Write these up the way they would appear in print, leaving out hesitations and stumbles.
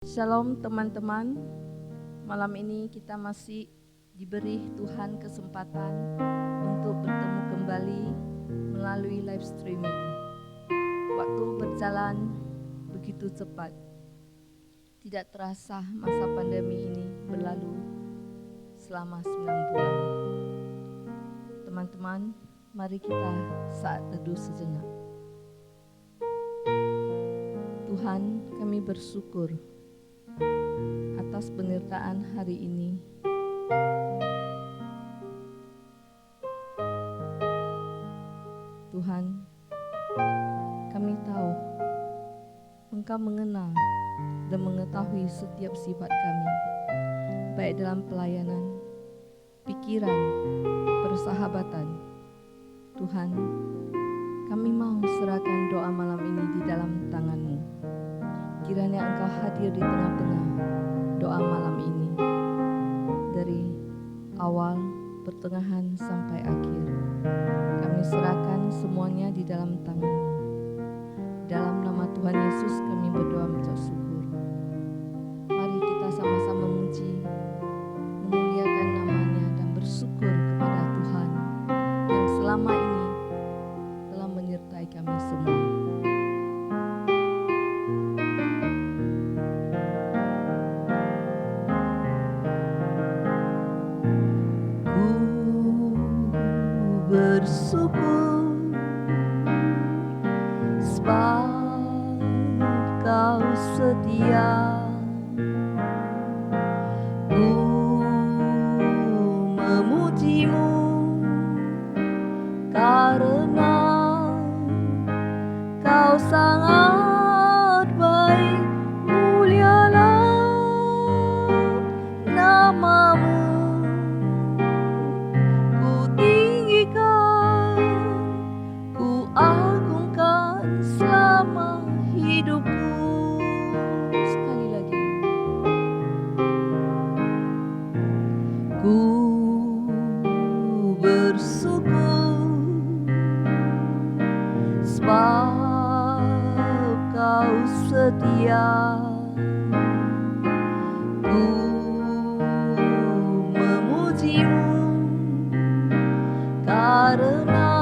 Shalom teman-teman, malam ini kita masih diberi Tuhan kesempatan untuk bertemu kembali melalui live streaming. Waktu berjalan begitu cepat, tidak terasa masa pandemi ini berlalu selama 9 bulan. Teman-teman, mari kita saat teduh sejenak. Tuhan, kami bersyukur atas penyertaan hari ini. Tuhan, kami tahu Engkau mengenal dan mengetahui setiap sifat kami, baik dalam pelayanan, pikiran, persahabatan. Tuhan, kami mau serahkan doa malam ini di dalam tangan-Mu. Kiranya Engkau hadir di tengah-tengah doa malam ini, dari awal, pertengahan, sampai akhir. Kami serahkan semuanya di dalam tangan-Mu. Dalam nama Tuhan Yesus kami berdoa mengucap syukur. Mari kita sama-sama memuji, memuliakan nama-Nya dan bersyukur kepada Tuhan yang selama ini telah menyertai kami semua. Bersyukur sebab Kau setia. Ku memuji-Mu karena Kau sangat baik. Mulialah nama-Mu. Agungkan selama hidupku. Sekali lagi. Ku bersyukur sebab Kau setia. Ku memuji-Mu karena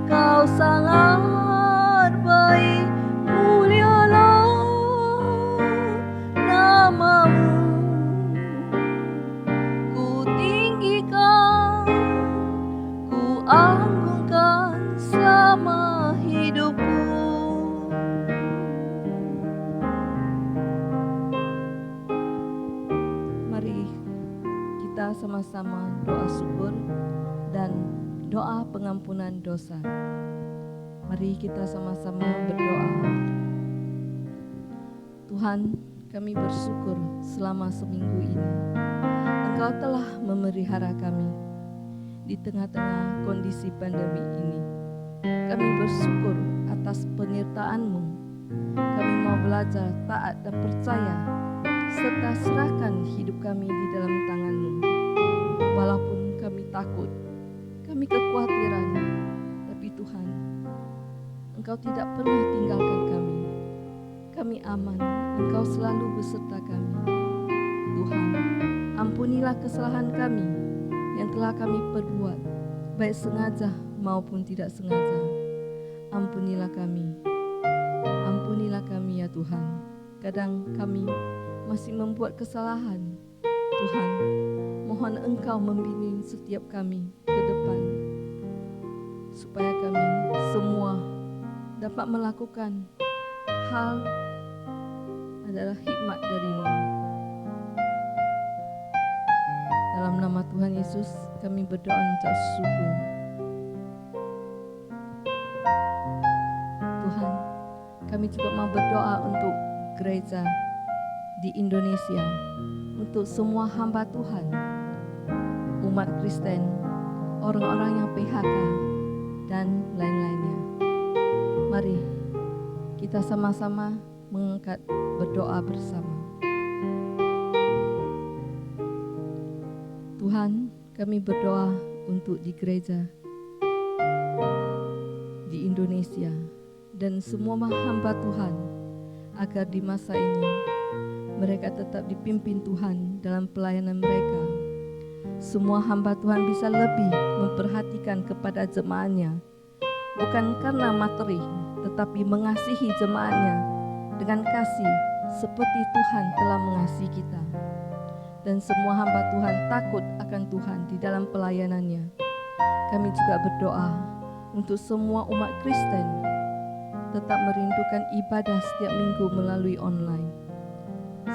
Kau sangat baik. Mulialah nama-Mu. Ku tinggikan, ku agungkan selama hidupku. Mari kita sama-sama doa syukur dan doa pengampunan dosa. Mari kita sama-sama berdoa. Tuhan, kami bersyukur selama seminggu ini Engkau telah memelihara kami di tengah-tengah kondisi pandemi ini. Kami bersyukur atas penyertaan-Mu. Kami mau belajar taat dan percaya serta serahkan hidup kami di dalam tangan-Mu. Walaupun kami takut, kami kekhawatiran, tapi Tuhan, Engkau tidak pernah tinggalkan kami. Kami aman, Engkau selalu beserta kami. Tuhan, ampunilah kesalahan kami yang telah kami perbuat, baik sengaja maupun tidak sengaja. Ampunilah kami ya Tuhan. Kadang kami masih membuat kesalahan. Tuhan, mohon Engkau membimbing setiap kami ke depan, supaya kami semua dapat melakukan hal adalah hikmat dari-Mu. Dalam nama Tuhan Yesus kami berdoa mengucap syukur. Tuhan, kami juga mau berdoa untuk gereja di Indonesia, untuk semua hamba Tuhan, umat Kristen, orang-orang yang PHK, dan lain-lainnya. Mari kita sama-sama mengangkat berdoa bersama. Tuhan, kami berdoa untuk di gereja di Indonesia dan semua hamba Tuhan agar di masa ini mereka tetap dipimpin Tuhan dalam pelayanan mereka. Semua hamba Tuhan bisa lebih memperhatikan kepada jemaatnya, bukan karena materi, tetapi mengasihi jemaatnya dengan kasih seperti Tuhan telah mengasihi kita. Dan semua hamba Tuhan takut akan Tuhan di dalam pelayanannya. Kami juga berdoa untuk semua umat Kristen tetap merindukan ibadah setiap minggu melalui online,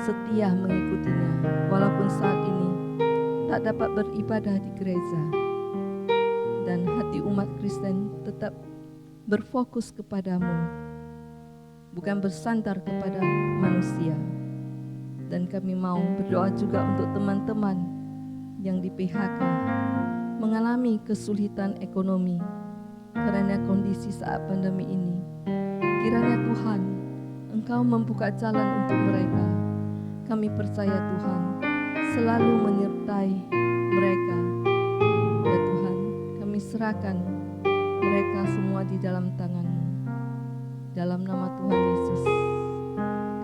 setia mengikutinya walaupun saat ini tak dapat beribadah di gereja, dan hati umat Kristen tetap berfokus kepadamu, bukan bersandar kepada manusia. Dan kami mau berdoa juga untuk teman-teman yang di PHK mengalami kesulitan ekonomi karena kondisi saat pandemi ini. Kiranya Tuhan, Engkau membuka jalan untuk mereka. Kami percaya Tuhan selalu menyertai mereka. Ya Tuhan, kami serahkan mereka semua di dalam tangan-Mu. Dalam nama Tuhan Yesus,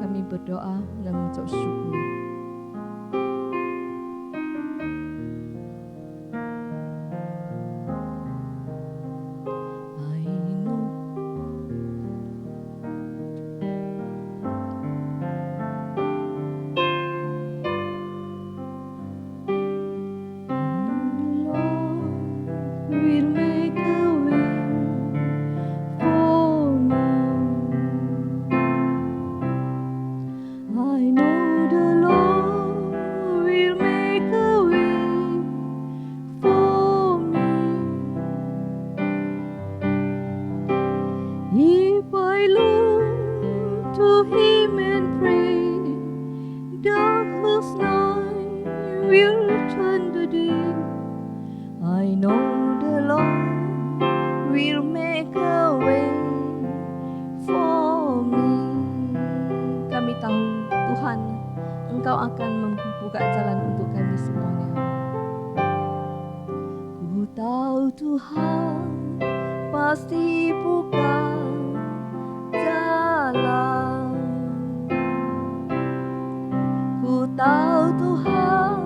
kami berdoa dan mengucap syukur. Engkau akan membuka jalan untuk kami semuanya. Ku tahu Tuhan pasti buka jalan. Ku tahu Tuhan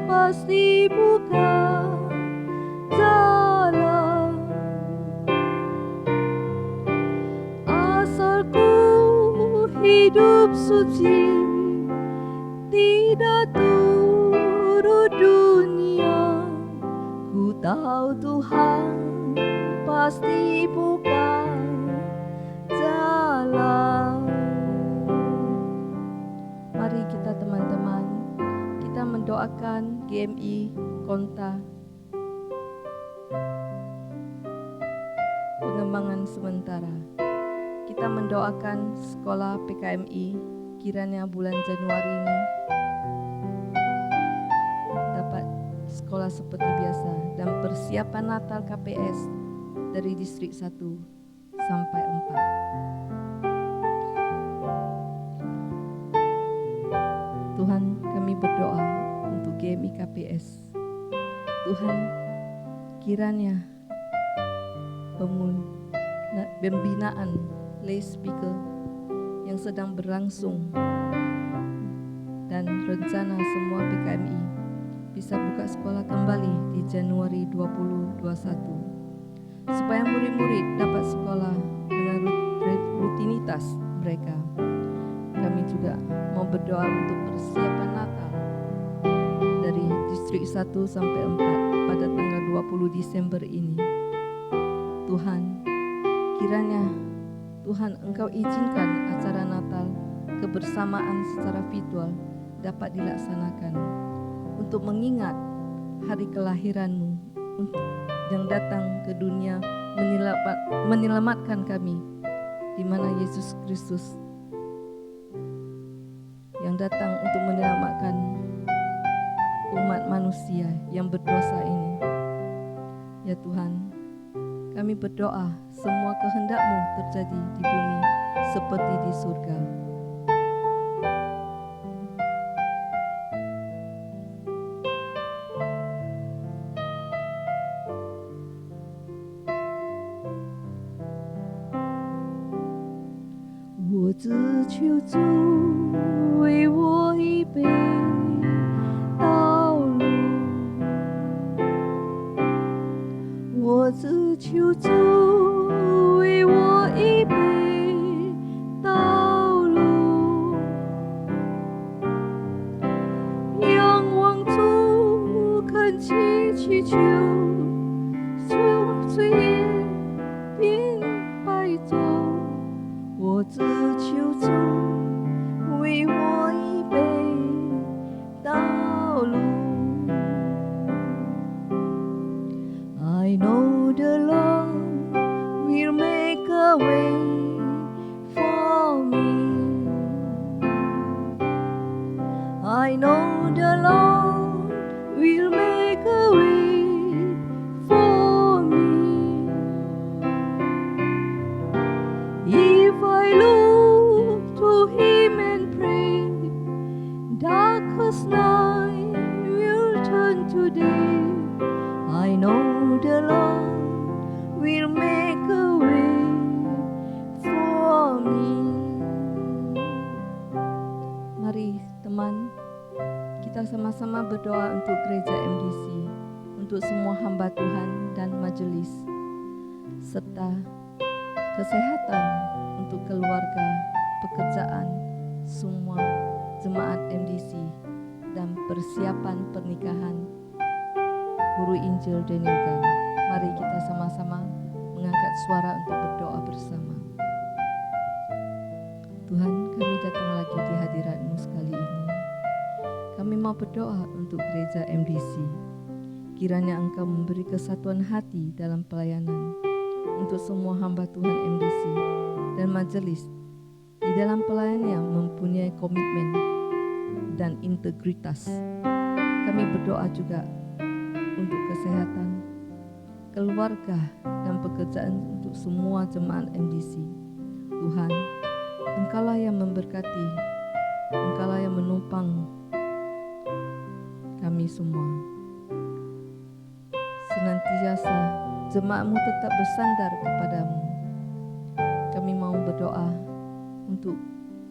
pasti buka jalan. Asal ku hidup suci, tidak turut dunia. Ku tahu Tuhan pasti buka jalan. Mari kita teman-teman, kita mendoakan GMI Konta pengembangan sementara. Kita mendoakan sekolah PKMI, kiranya bulan Januari ini dapat sekolah seperti biasa, dan persiapan Natal KPS dari distrik 1 sampai 4. Tuhan, kami berdoa untuk GMI KPS. Tuhan, kiranya pembinaan lay speaker yang sedang berlangsung dan rencana semua PKMI bisa buka sekolah kembali di Januari 2021, supaya murid-murid dapat sekolah dengan rutinitas mereka. Kami juga mau berdoa untuk persiapan Natal dari distrik 1 sampai 4 pada tanggal 20 Desember ini. Tuhan, kiranya Tuhan, Engkau izinkan acara Natal kebersamaan secara virtual dapat dilaksanakan untuk mengingat hari kelahiran-Mu yang datang ke dunia menyelamatkan kami, di mana Yesus Kristus yang datang untuk menyelamatkan umat manusia yang berdosa ini. Ya Tuhan, kami berdoa semua kehendak-Mu terjadi di bumi seperti di surga. 求主为我预备道路，我只求主为我预备道路，仰望主，恳切祈求，从罪孽变白昼，我只求主为我预备道路。I know the Lord will make a way for me. I know the Lord will make a way for me. If I look to Him and pray, darkest night will turn to day. I know the Lord will make a way for me. Mari teman, kita sama-sama berdoa untuk gereja MDC, untuk semua hamba Tuhan dan majelis, serta kesehatan untuk keluarga, pekerjaan, semua jemaat MDC, dan persiapan pernikahan Guru Injil Daniel Gan. Mari kita sama-sama mengangkat suara untuk berdoa bersama. Tuhan, kami datang lagi di hadirat-Mu sekali ini. Kami mau berdoa untuk gereja MDC. Kiranya Engkau memberi kesatuan hati dalam pelayanan untuk semua hamba Tuhan MDC dan majelis di dalam pelayanannya mempunyai komitmen dan integritas. Kami berdoa juga untuk kesehatan, keluarga, dan pekerjaan untuk semua jemaat MDC. Tuhan, Engkaulah yang memberkati, Engkaulah yang menumpang kami semua. Senantiasa jemaat-Mu tetap bersandar kepadamu. Kami mau berdoa untuk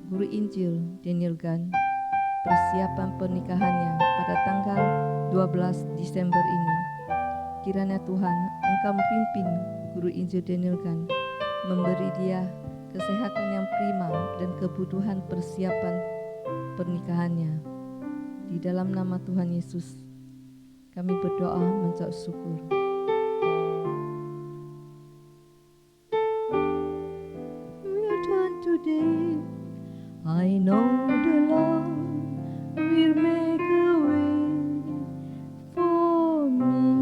Guru Injil Daniel Gan, persiapan pernikahannya pada tanggal 12 Desember ini. Kiranya Tuhan, Engkau memimpin Guru Injil Daniel Gan, memberi dia kesehatan yang prima dan kebutuhan persiapan pernikahannya. Di dalam nama Tuhan Yesus, kami berdoa mengucap syukur. We'll turn today. I know the Lord will make a way for me.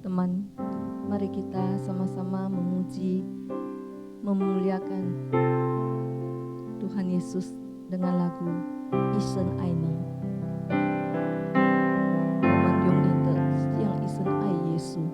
Teman, mari kita sama-sama memuji, memuliakan Tuhan Yesus dengan lagu Isen Aini. Yang Isen Ai Yesus.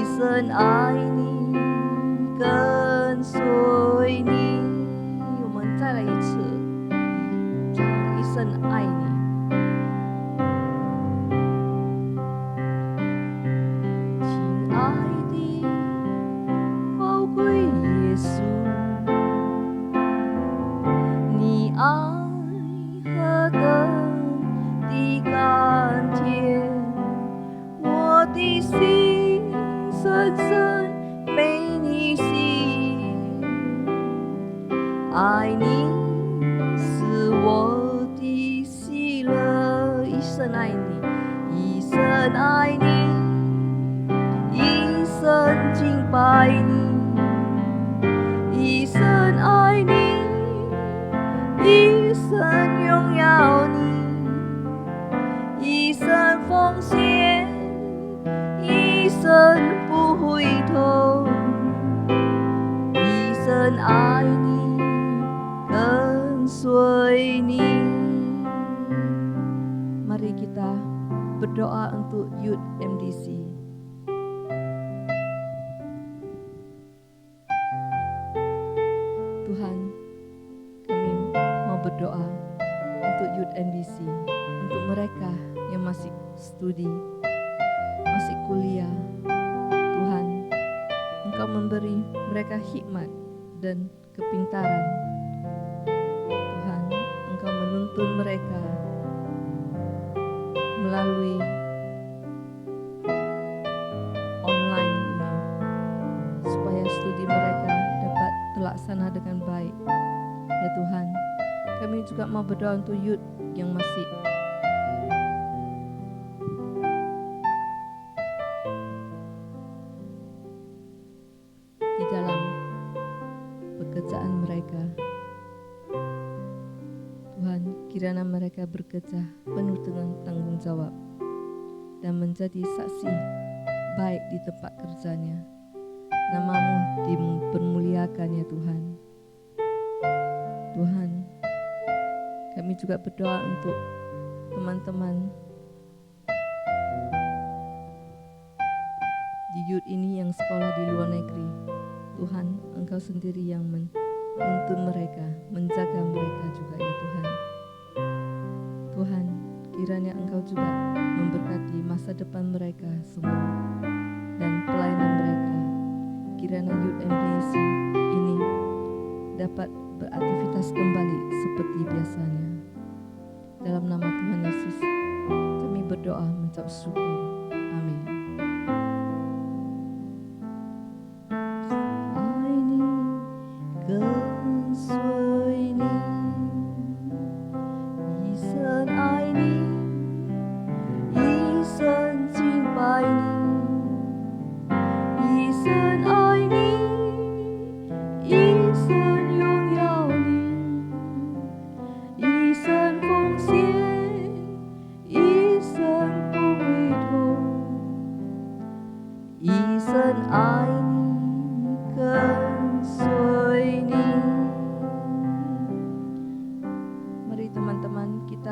Isen Ai Ni 跟随你。再来一次唱一生爱你。亲爱的宝贵耶稣，你爱何等的甘甜，我的心深深被你吸引，爱你是我的喜乐，一生爱你，一生爱你，一生敬拜你，一生爱你，一生荣耀你，一生奉献，一生不回头，一生爱你，跟随你。Mari kita berdoa untuk Youth MDC. Tuhan, kami mau berdoa untuk Youth MDC, untuk mereka yang masih studi, masih kuliah. Tuhan, Engkau memberi mereka hikmat dan kepintaran. Tuhan, Engkau menuntun mereka melalui online ini, supaya studi mereka dapat terlaksana dengan baik. Ya Tuhan, kami juga mau berdoa untuk youth yang masih di dalam pekerjaan mereka. Tuhan, kiranya mereka bekerja penuh dengan tanggung jawab dan menjadi saksi baik di tempat kerjanya. Nama-Mu dipermuliakan ya Tuhan. Tuhan, kami juga berdoa untuk teman-teman di youth ini yang sekolah di luar negeri. Tuhan, Engkau sendiri yang menuntun mereka, menjaga mereka juga ya Tuhan. Tuhan, kiranya Engkau juga memberkati masa depan mereka semua dan pelayanan mereka. Kiranya Youth MDC ini dapat beraktivitas kembali seperti biasanya. Dalam nama Tuhan Yesus, kami berdoa mengucap syukur. Amin.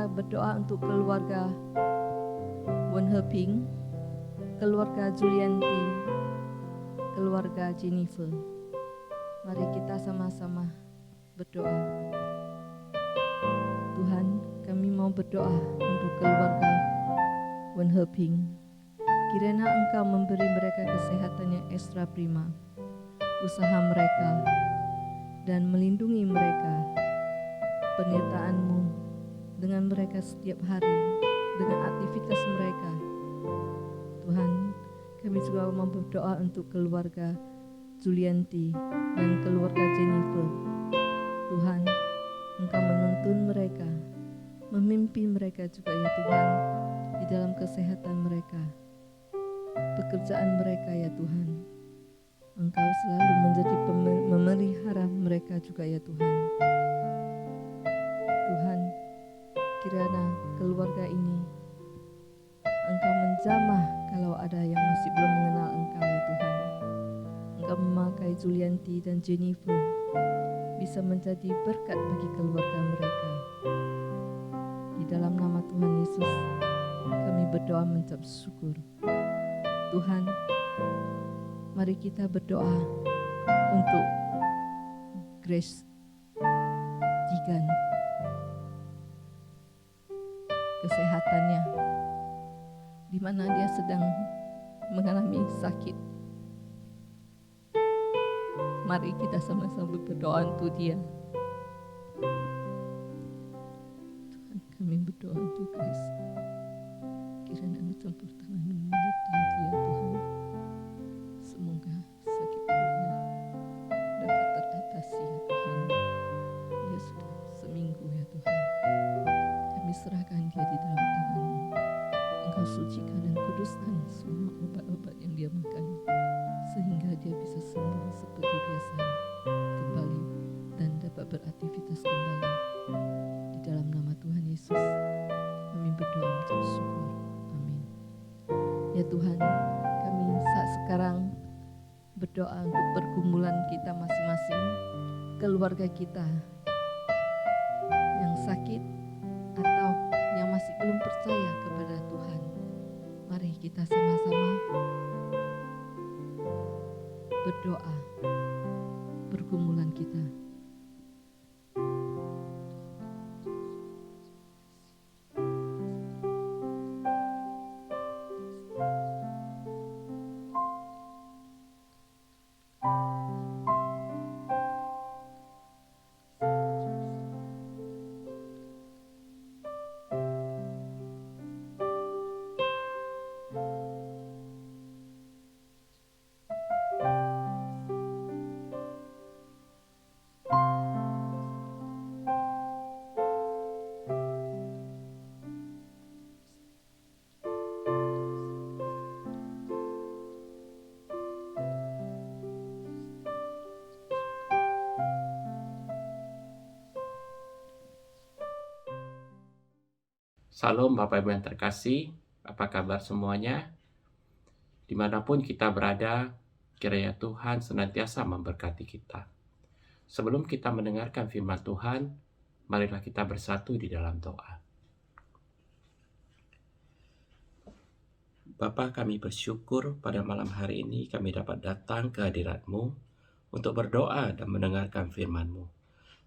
Berdoa untuk keluarga Wen Heping, keluarga Julianti, keluarga Jennifer. Mari kita sama-sama berdoa. Tuhan, kami mau berdoa untuk keluarga Wen Heping. Kiranya Engkau memberi mereka kesehatan yang ekstra prima, usaha mereka, dan melindungi mereka. Penyertaan-Mu dengan mereka setiap hari, dengan aktivitas mereka. Tuhan, kami juga mau berdoa untuk keluarga Julianti dan keluarga Jennifer. Tuhan, Engkau menuntun mereka, memimpin mereka juga ya Tuhan, di dalam kesehatan mereka, pekerjaan mereka ya Tuhan. Engkau selalu menjadi memelihara mereka juga ya Tuhan. Tuhan, kiranya keluarga ini Engkau menjamah kalau ada yang masih belum mengenal Engkau ya Tuhan. Engkau memakai Julianti dan Jennifer bisa menjadi berkat bagi keluarga mereka. Di dalam nama Tuhan Yesus, kami berdoa mengucap syukur. Tuhan, mari kita berdoa untuk Grace pulihkan kesehatannya, di mana dia sedang mengalami sakit. Mari kita sama-sama berdoa untuk dia. Tuhan, kami berdoa untuk Chris. Kiranya Engkau campur tangan-Mu menyertai dia, Tuhan. Semoga sakit perutnya dapat teratasi, ya Tuhan. Dia sudah seminggu, ya Tuhan. Kami serahkan dia di dalam tangan-Mu. Engkau sucikan dan kuduskan semua obat-obat yang dia makan, sehingga dia bisa sembuh seperti biasa kembali dan dapat beraktivitas kembali. Di dalam nama Tuhan Yesus kami berdoa untuk syukur. Amin. Ya Tuhan, kami saat sekarang berdoa untuk pergumulan kita masing-masing, keluarga kita yang sakit atau yang masih belum percaya kepada Tuhan. Mari kita sama-sama berdoa pergumulan kita. Salam Bapak Ibu yang terkasih, apa kabar semuanya? Dimanapun kita berada, kiranya Tuhan senantiasa memberkati kita. Sebelum kita mendengarkan firman Tuhan, marilah kita bersatu di dalam doa. Bapa, kami bersyukur pada malam hari ini kami dapat datang ke hadirat-Mu untuk berdoa dan mendengarkan firman-Mu.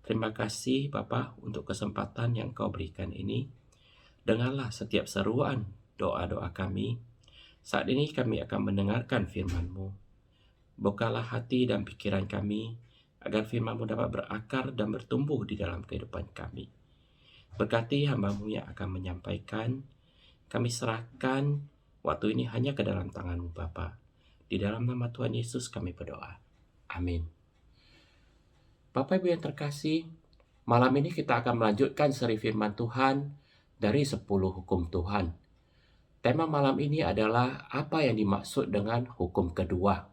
Terima kasih Bapa untuk kesempatan yang Kau berikan ini. Dengarlah setiap seruan doa-doa kami. Saat ini kami akan mendengarkan firman-Mu. Bukalah hati dan pikiran kami, agar firman-Mu dapat berakar dan bertumbuh di dalam kehidupan kami. Berkati hamba-Mu yang akan menyampaikan. Kami serahkan waktu ini hanya ke dalam tangan-Mu Bapa. Di dalam nama Tuhan Yesus kami berdoa. Amin. Bapak Ibu yang terkasih, malam ini kita akan melanjutkan seri firman Tuhan dari 10 hukum Tuhan. Tema malam ini adalah apa yang dimaksud dengan hukum kedua.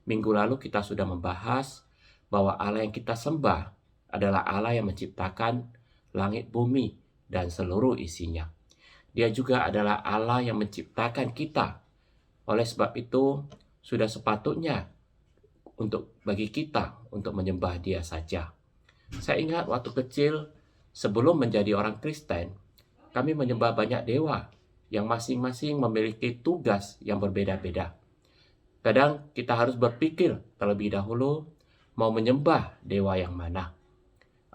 Minggu lalu kita sudah membahas bahwa Allah yang kita sembah adalah Allah yang menciptakan langit bumi dan seluruh isinya. Dia juga adalah Allah yang menciptakan kita. Oleh sebab itu, sudah sepatutnya bagi kita untuk menyembah Dia saja. Saya ingat waktu kecil, sebelum menjadi orang Kristen, kami menyembah banyak dewa yang masing-masing memiliki tugas yang berbeda-beda. Kadang kita harus berpikir terlebih dahulu mau menyembah dewa yang mana.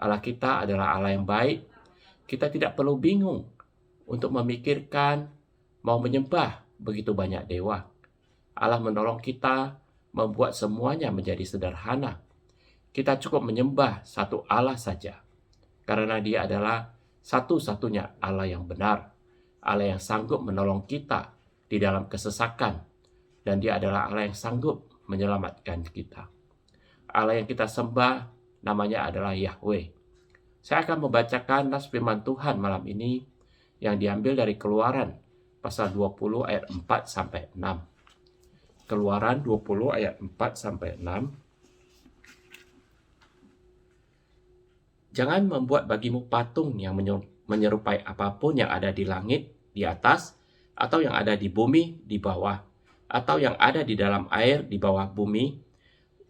Allah kita adalah Allah yang baik. Kita tidak perlu bingung untuk memikirkan mau menyembah begitu banyak dewa. Allah menolong kita membuat semuanya menjadi sederhana. Kita cukup menyembah satu Allah saja, karena Dia adalah satu-satunya Allah yang benar, Allah yang sanggup menolong kita di dalam kesesakan, dan Dia adalah Allah yang sanggup menyelamatkan kita. Allah yang kita sembah namanya adalah Yahweh. Saya akan membacakan nas firman Tuhan malam ini yang diambil dari Keluaran pasal 20 ayat 4 sampai 6. Keluaran 20 ayat 4 sampai 6. Jangan membuat bagimu patung yang menyerupai apapun yang ada di langit, di atas, atau yang ada di bumi, di bawah, atau yang ada di dalam air, di bawah bumi.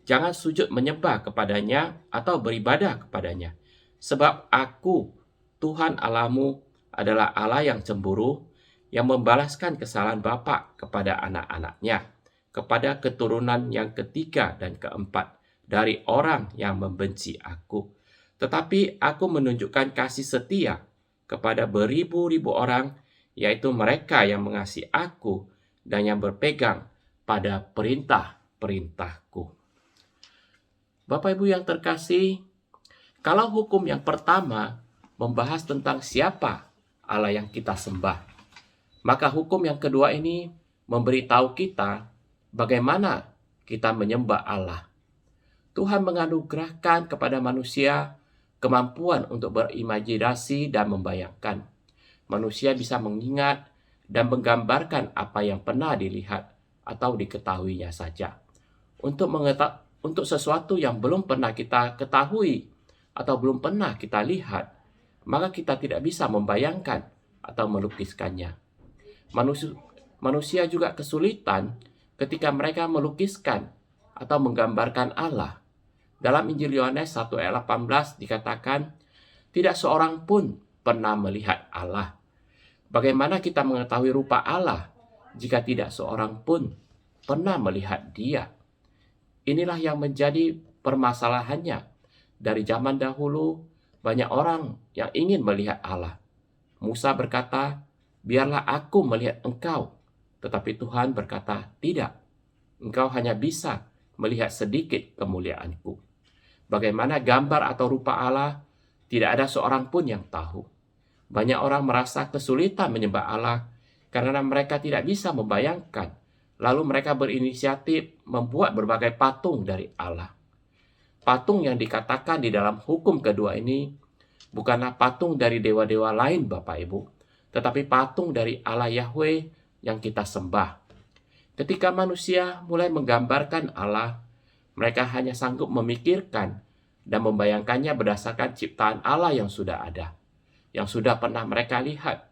Jangan sujud menyembah kepadanya atau beribadah kepadanya. Sebab aku, Tuhan Allahmu, adalah Allah yang cemburu, yang membalaskan kesalahan bapa kepada anak-anaknya, kepada keturunan yang ketiga dan keempat dari orang yang membenci aku, tetapi aku menunjukkan kasih setia kepada beribu-ribu orang, yaitu mereka yang mengasihi aku dan yang berpegang pada perintah-perintahku. Bapak Ibu yang terkasih, kalau hukum yang pertama membahas tentang siapa Allah yang kita sembah, maka hukum yang kedua ini memberitahu kita bagaimana kita menyembah Allah. Tuhan menganugerahkan kepada manusia kemampuan untuk berimajinasi dan membayangkan. Manusia bisa mengingat dan menggambarkan apa yang pernah dilihat atau diketahuinya saja. Untuk sesuatu yang belum pernah kita ketahui atau belum pernah kita lihat, maka kita tidak bisa membayangkan atau melukiskannya. Manusia juga kesulitan ketika mereka melukiskan atau menggambarkan Allah. Dalam Injil Yohanes 1 ayat 18 dikatakan, tidak seorang pun pernah melihat Allah. Bagaimana kita mengetahui rupa Allah jika tidak seorang pun pernah melihat Dia? Inilah yang menjadi permasalahannya. Dari zaman dahulu, banyak orang yang ingin melihat Allah. Musa berkata, biarlah aku melihat engkau. Tetapi Tuhan berkata, tidak. Engkau hanya bisa melihat sedikit kemuliaanku. Bagaimana gambar atau rupa Allah, tidak ada seorang pun yang tahu. Banyak orang merasa kesulitan menyembah Allah karena mereka tidak bisa membayangkan. Lalu mereka berinisiatif membuat berbagai patung dari Allah. Patung yang dikatakan di dalam hukum kedua ini bukanlah patung dari dewa-dewa lain, Bapak Ibu, tetapi patung dari Allah Yahweh yang kita sembah. Ketika manusia mulai menggambarkan Allah, mereka hanya sanggup memikirkan dan membayangkannya berdasarkan ciptaan Allah yang sudah ada, yang sudah pernah mereka lihat,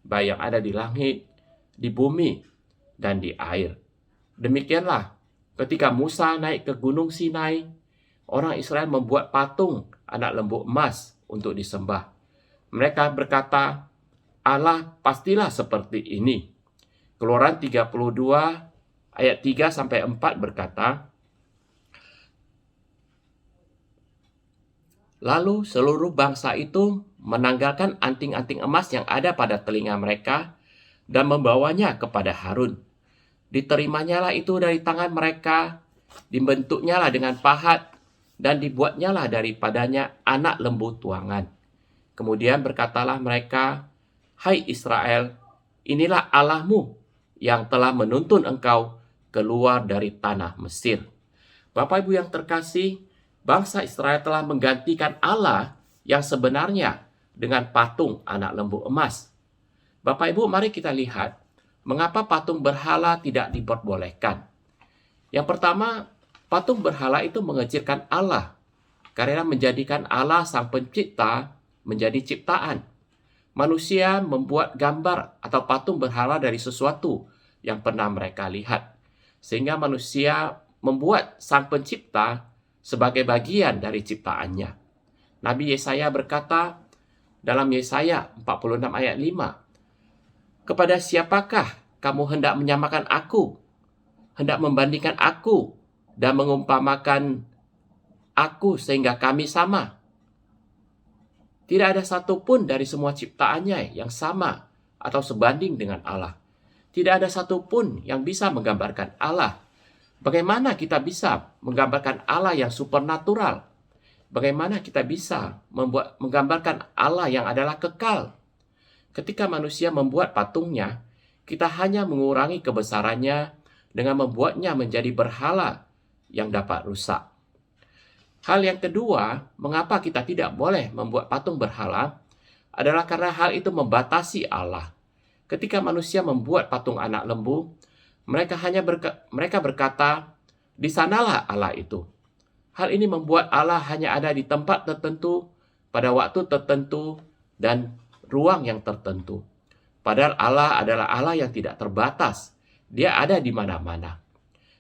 baik yang ada di langit, di bumi, dan di air. Demikianlah ketika Musa naik ke Gunung Sinai, orang Israel membuat patung anak lembu emas untuk disembah. Mereka berkata, Allah pastilah seperti ini. Keluaran 32 ayat 3-4 berkata, lalu seluruh bangsa itu menanggalkan anting-anting emas yang ada pada telinga mereka dan membawanya kepada Harun. Diterimanya itu dari tangan mereka, dibentuknyalah dengan pahat, dan dibuatnyalah daripadanya anak lembu tuangan. Kemudian berkatalah mereka, hai Israel, inilah Allahmu yang telah menuntun engkau keluar dari tanah Mesir. Bapak Ibu yang terkasih, bangsa Israel telah menggantikan Allah yang sebenarnya dengan patung anak lembu emas. Bapak Ibu, mari kita lihat mengapa patung berhala tidak diperbolehkan. Yang pertama, patung berhala itu mengecilkan Allah karena menjadikan Allah sang pencipta menjadi ciptaan. Manusia membuat gambar atau patung berhala dari sesuatu yang pernah mereka lihat, sehingga manusia membuat sang pencipta sebagai bagian dari ciptaannya. Nabi Yesaya berkata dalam Yesaya 46 ayat 5, kepada siapakah kamu hendak menyamakan aku, hendak membandingkan aku dan mengumpamakan aku sehingga kami sama? Tidak ada satupun dari semua ciptaannya yang sama atau sebanding dengan Allah. Tidak ada satupun yang bisa menggambarkan Allah. Bagaimana kita bisa menggambarkan Allah yang supernatural? Bagaimana kita bisa menggambarkan Allah yang adalah kekal? Ketika manusia membuat patungnya, kita hanya mengurangi kebesarannya dengan membuatnya menjadi berhala yang dapat rusak. Hal yang kedua, mengapa kita tidak boleh membuat patung berhala adalah karena hal itu membatasi Allah. Ketika manusia membuat patung anak lembu, mereka berkata, di sanalah Allah itu. Hal ini membuat Allah hanya ada di tempat tertentu, pada waktu tertentu, dan ruang yang tertentu. Padahal Allah adalah Allah yang tidak terbatas. Dia ada di mana-mana.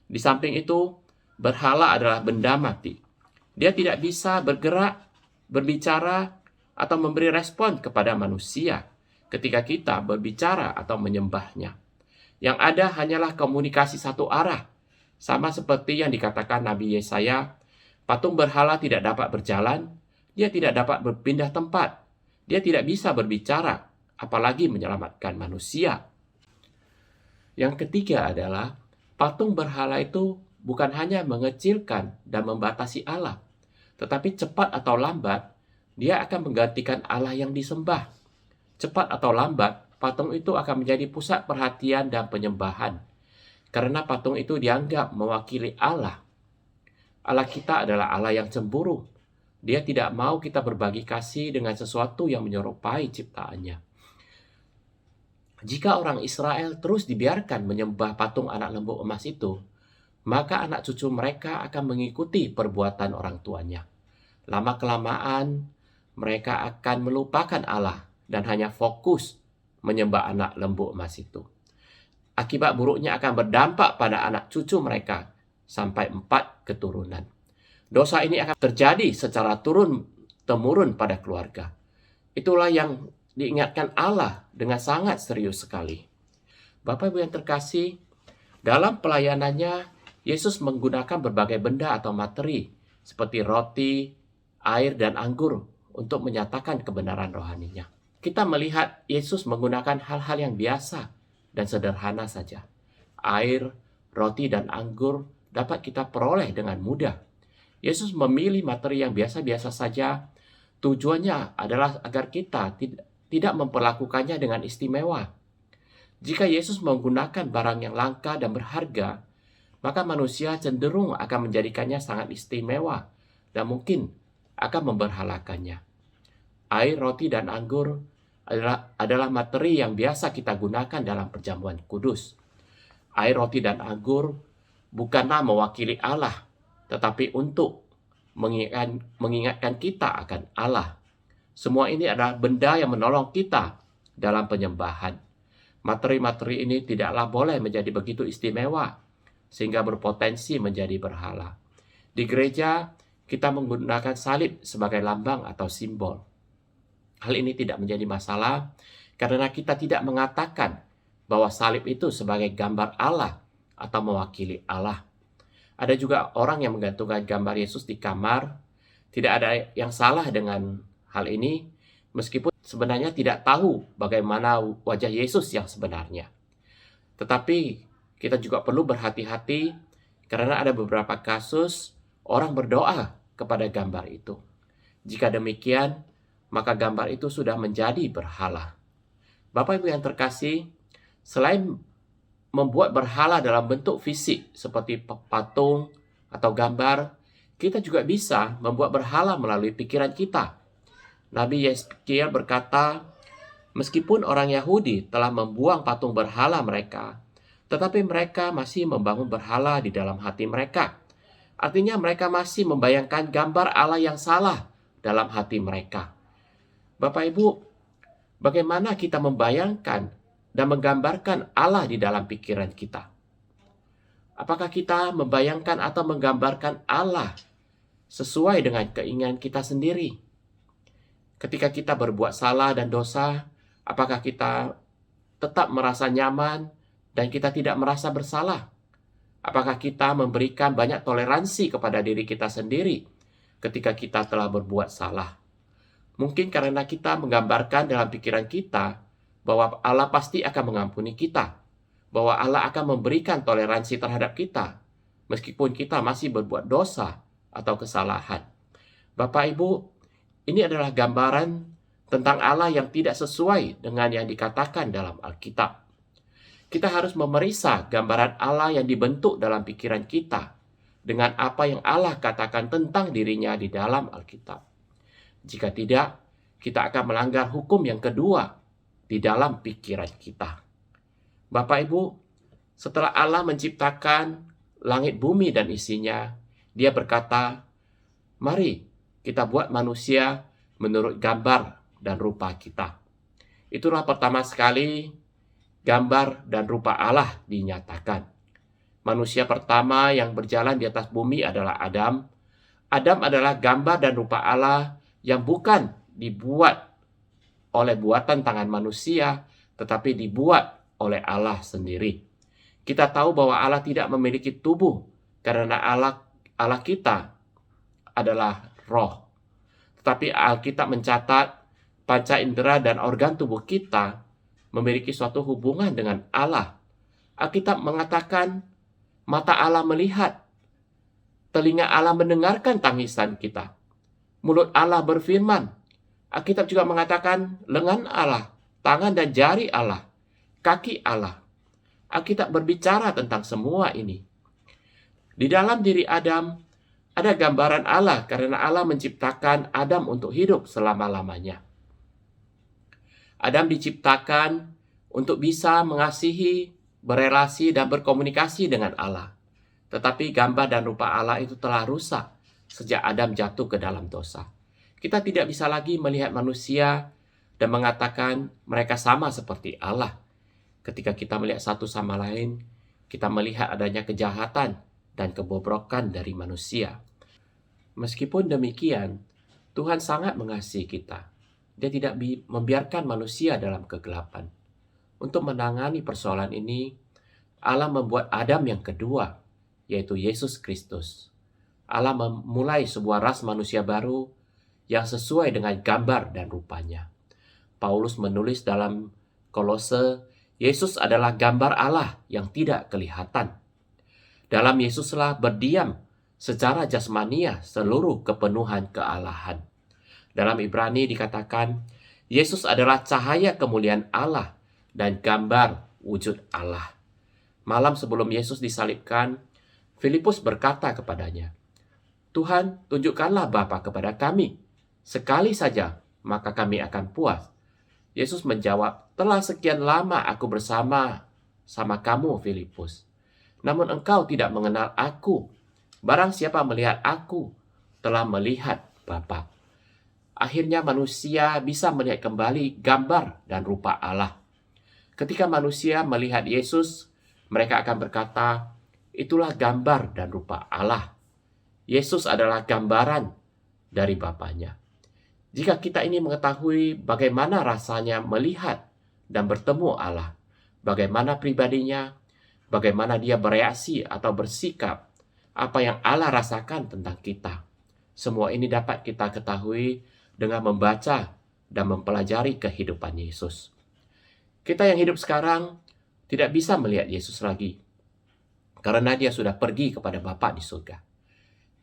Di samping itu, berhala adalah benda mati. Dia tidak bisa bergerak, berbicara, atau memberi respon kepada manusia ketika kita berbicara atau menyembahnya. Yang ada hanyalah komunikasi satu arah. Sama seperti yang dikatakan Nabi Yesaya, patung berhala tidak dapat berjalan, Dia tidak dapat berpindah tempat. Dia tidak bisa berbicara, apalagi menyelamatkan manusia. Yang ketiga adalah patung berhala itu bukan hanya mengecilkan dan membatasi Allah, tetapi cepat atau lambat dia akan menggantikan Allah yang disembah. Cepat atau lambat, patung itu akan menjadi pusat perhatian dan penyembahan. Karena patung itu dianggap mewakili Allah. Allah kita adalah Allah yang cemburu. Dia tidak mau kita berbagi kasih dengan sesuatu yang menyerupai ciptaannya. Jika orang Israel terus dibiarkan menyembah patung anak lembu emas itu, maka anak cucu mereka akan mengikuti perbuatan orang tuanya. Lama-kelamaan, mereka akan melupakan Allah dan hanya fokus menyembah anak lembu emas itu. Akibat buruknya akan berdampak pada anak cucu mereka sampai 4 keturunan. Dosa ini akan terjadi secara turun-temurun pada keluarga. Itulah yang diingatkan Allah dengan sangat serius sekali. Bapak Ibu yang terkasih, dalam pelayanannya, Yesus menggunakan berbagai benda atau materi seperti roti, air, dan anggur untuk menyatakan kebenaran rohaninya. Kita melihat Yesus menggunakan hal-hal yang biasa dan sederhana saja. Air, roti, dan anggur dapat kita peroleh dengan mudah. Yesus memilih materi yang biasa-biasa saja. Tujuannya adalah agar kita tidak memperlakukannya dengan istimewa. Jika Yesus menggunakan barang yang langka dan berharga, maka manusia cenderung akan menjadikannya sangat istimewa dan mungkin akan memberhalakannya. Air, roti, dan anggur adalah materi yang biasa kita gunakan dalam perjamuan kudus. Air, roti, dan anggur bukanlah mewakili Allah, tetapi untuk mengingatkan kita akan Allah. Semua ini adalah benda yang menolong kita dalam penyembahan. Materi-materi ini tidaklah boleh menjadi begitu istimewa, sehingga berpotensi menjadi berhala. Di gereja, kita menggunakan salib sebagai lambang atau simbol. Hal ini tidak menjadi masalah karena kita tidak mengatakan bahwa salib itu sebagai gambar Allah atau mewakili Allah. Ada juga orang yang menggantungkan gambar Yesus di kamar. Tidak ada yang salah dengan hal ini, meskipun sebenarnya tidak tahu bagaimana wajah Yesus yang sebenarnya. Tetapi kita juga perlu berhati-hati karena ada beberapa kasus orang berdoa kepada gambar itu. Jika demikian, maka gambar itu sudah menjadi berhala. Bapak Ibu yang terkasih, selain membuat berhala dalam bentuk fisik seperti patung atau gambar, kita juga bisa membuat berhala melalui pikiran kita. Nabi Yeskiel berkata, meskipun orang Yahudi telah membuang patung berhala mereka, tetapi mereka masih membangun berhala di dalam hati mereka. Artinya mereka masih membayangkan gambar Allah yang salah dalam hati mereka. Bapak Ibu, bagaimana kita membayangkan dan menggambarkan Allah di dalam pikiran kita? Apakah kita membayangkan atau menggambarkan Allah sesuai dengan keinginan kita sendiri? Ketika kita berbuat salah dan dosa, apakah kita tetap merasa nyaman dan kita tidak merasa bersalah? Apakah kita memberikan banyak toleransi kepada diri kita sendiri ketika kita telah berbuat salah? Mungkin karena kita menggambarkan dalam pikiran kita bahwa Allah pasti akan mengampuni kita, bahwa Allah akan memberikan toleransi terhadap kita, meskipun kita masih berbuat dosa atau kesalahan. Bapak Ibu, ini adalah gambaran tentang Allah yang tidak sesuai dengan yang dikatakan dalam Alkitab. Kita harus memeriksa gambaran Allah yang dibentuk dalam pikiran kita dengan apa yang Allah katakan tentang dirinya di dalam Alkitab. Jika tidak, kita akan melanggar hukum yang kedua di dalam pikiran kita. Bapak Ibu, setelah Allah menciptakan langit bumi dan isinya, Dia berkata, mari kita buat manusia menurut gambar dan rupa kita. Itulah pertama sekali gambar dan rupa Allah dinyatakan. Manusia pertama yang berjalan di atas bumi adalah Adam. Adam adalah gambar dan rupa Allah yang bukan dibuat oleh buatan tangan manusia, tetapi dibuat oleh Allah sendiri. Kita tahu bahwa Allah tidak memiliki tubuh, karena Allah kita adalah roh. Tetapi Alkitab mencatat panca indera dan organ tubuh kita memiliki suatu hubungan dengan Allah. Alkitab mengatakan mata Allah melihat, telinga Allah mendengarkan tangisan kita, mulut Allah berfirman. Alkitab juga mengatakan lengan Allah, tangan dan jari Allah, kaki Allah. Alkitab berbicara tentang semua ini. Di dalam diri Adam ada gambaran Allah karena Allah menciptakan Adam untuk hidup selama-lamanya. Adam diciptakan untuk bisa mengasihi, berelasi, dan berkomunikasi dengan Allah. Tetapi gambar dan rupa Allah itu telah rusak sejak Adam jatuh ke dalam dosa. Kita tidak bisa lagi melihat manusia dan mengatakan mereka sama seperti Allah. Ketika kita melihat satu sama lain, kita melihat adanya kejahatan dan kebobrokan dari manusia. Meskipun demikian, Tuhan sangat mengasihi kita. Dia tidak membiarkan manusia dalam kegelapan. Untuk menangani persoalan ini, Allah membuat Adam yang kedua, yaitu Yesus Kristus. Allah memulai sebuah ras manusia baru yang sesuai dengan gambar dan rupanya. Paulus menulis dalam Kolose, Yesus adalah gambar Allah yang tidak kelihatan. Dalam Yesuslah berdiam secara jasmania seluruh kepenuhan kealahan. Dalam Ibrani dikatakan, Yesus adalah cahaya kemuliaan Allah dan gambar wujud Allah. Malam sebelum Yesus disalibkan, Filipus berkata kepadanya, Tuhan, tunjukkanlah Bapa kepada kami. Sekali saja, maka kami akan puas. Yesus menjawab, telah sekian lama aku bersama kamu, Filipus. Namun engkau tidak mengenal aku. Barang siapa melihat aku, telah melihat Bapa. Akhirnya manusia bisa melihat kembali gambar dan rupa Allah. Ketika manusia melihat Yesus, mereka akan berkata, itulah gambar dan rupa Allah. Yesus adalah gambaran dari Bapanya. Jika kita ini mengetahui bagaimana rasanya melihat dan bertemu Allah, bagaimana pribadinya, bagaimana dia bereaksi atau bersikap, apa yang Allah rasakan tentang kita. Semua ini dapat kita ketahui dengan membaca dan mempelajari kehidupan Yesus. Kita yang hidup sekarang tidak bisa melihat Yesus lagi, karena dia sudah pergi kepada Bapa di surga.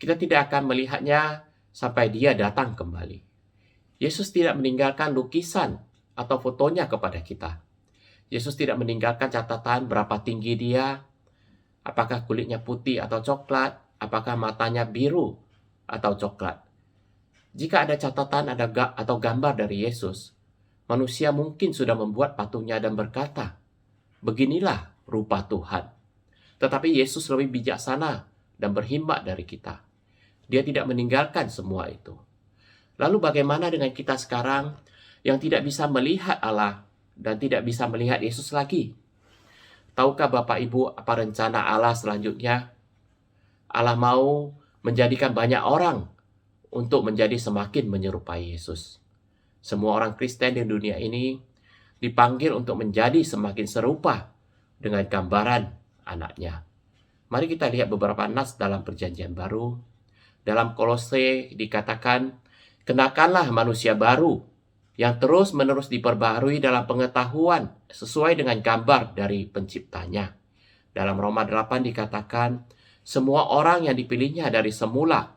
Kita tidak akan melihatnya sampai dia datang kembali. Yesus tidak meninggalkan lukisan atau fotonya kepada kita. Yesus tidak meninggalkan catatan berapa tinggi dia, apakah kulitnya putih atau coklat, apakah matanya biru atau coklat. Jika ada catatan atau gambar dari Yesus, manusia mungkin sudah membuat patungnya dan berkata, beginilah rupa Tuhan. Tetapi Yesus lebih bijaksana dan berhikmat dari kita. Dia tidak meninggalkan semua itu. Lalu bagaimana dengan kita sekarang yang tidak bisa melihat Allah dan tidak bisa melihat Yesus lagi? Tahukah Bapak Ibu apa rencana Allah selanjutnya? Allah mau menjadikan banyak orang untuk menjadi semakin menyerupai Yesus. Semua orang Kristen di dunia ini dipanggil untuk menjadi semakin serupa dengan gambaran anaknya. Mari kita lihat beberapa nas dalam Perjanjian Baru. Dalam Kolose dikatakan, kenakanlah manusia baru yang terus-menerus diperbaharui dalam pengetahuan sesuai dengan gambar dari penciptanya. Dalam Roma 8 dikatakan, semua orang yang dipilihnya dari semula,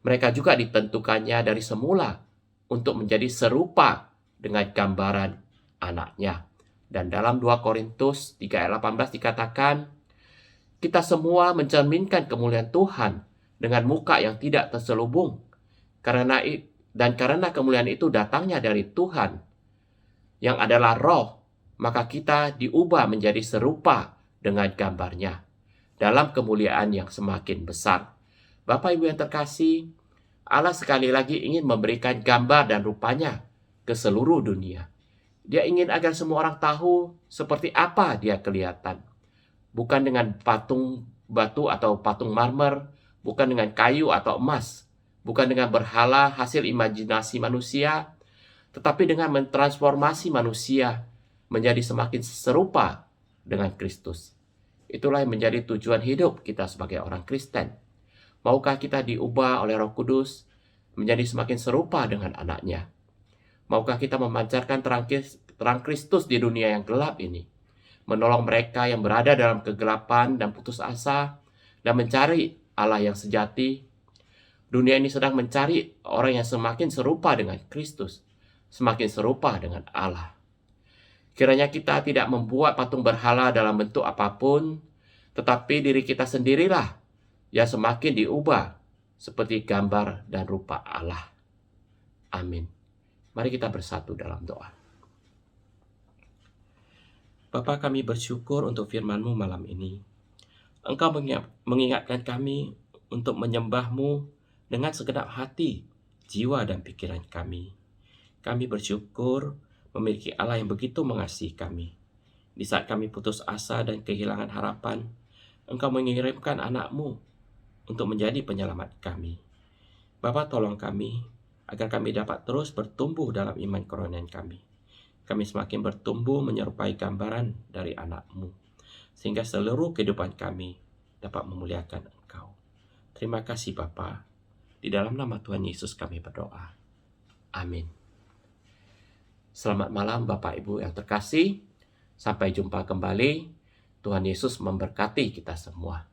mereka juga ditentukannya dari semula untuk menjadi serupa dengan gambaran anaknya. Dan dalam 2 Korintus 3 ayat 18 dikatakan, kita semua mencerminkan kemuliaan Tuhan dengan muka yang tidak terselubung. Karena kemuliaan itu datangnya dari Tuhan, yang adalah roh, maka kita diubah menjadi serupa dengan gambarnya, dalam kemuliaan yang semakin besar. Bapak Ibu yang terkasih, Allah sekali lagi ingin memberikan gambar dan rupanya ke seluruh dunia. Dia ingin agar semua orang tahu seperti apa dia kelihatan. Bukan dengan patung batu atau patung marmer, bukan dengan kayu atau emas, bukan dengan berhala hasil imajinasi manusia, tetapi dengan mentransformasi manusia menjadi semakin serupa dengan Kristus. Itulah yang menjadi tujuan hidup kita sebagai orang Kristen. Maukah kita diubah oleh Roh Kudus menjadi semakin serupa dengan anaknya. Maukah kita memancarkan terang Kristus di dunia yang gelap ini, menolong mereka yang berada dalam kegelapan dan putus asa, dan mencari Allah yang sejati. Dunia ini sedang mencari orang yang semakin serupa dengan Kristus, semakin serupa dengan Allah. Kiranya kita tidak membuat patung berhala dalam bentuk apapun, tetapi diri kita sendirilah yang semakin diubah seperti gambar dan rupa Allah. Amin. Mari kita bersatu dalam doa. Bapa, kami bersyukur untuk firman-Mu malam ini. Engkau mengingatkan kami untuk menyembah-Mu dengan segenap hati, jiwa, dan pikiran kami. Kami bersyukur memiliki Allah yang begitu mengasihi kami. Di saat kami putus asa dan kehilangan harapan, Engkau mengirimkan anak-Mu untuk menjadi penyelamat kami. Bapa, tolong kami agar kami dapat terus bertumbuh dalam iman kerohanian kami. Kami semakin bertumbuh menyerupai gambaran dari anak-Mu, sehingga seluruh kehidupan kami dapat memuliakan Engkau. Terima kasih Bapa. Di dalam nama Tuhan Yesus kami berdoa. Amin. Selamat malam Bapak Ibu yang terkasih. Sampai jumpa kembali. Tuhan Yesus memberkati kita semua.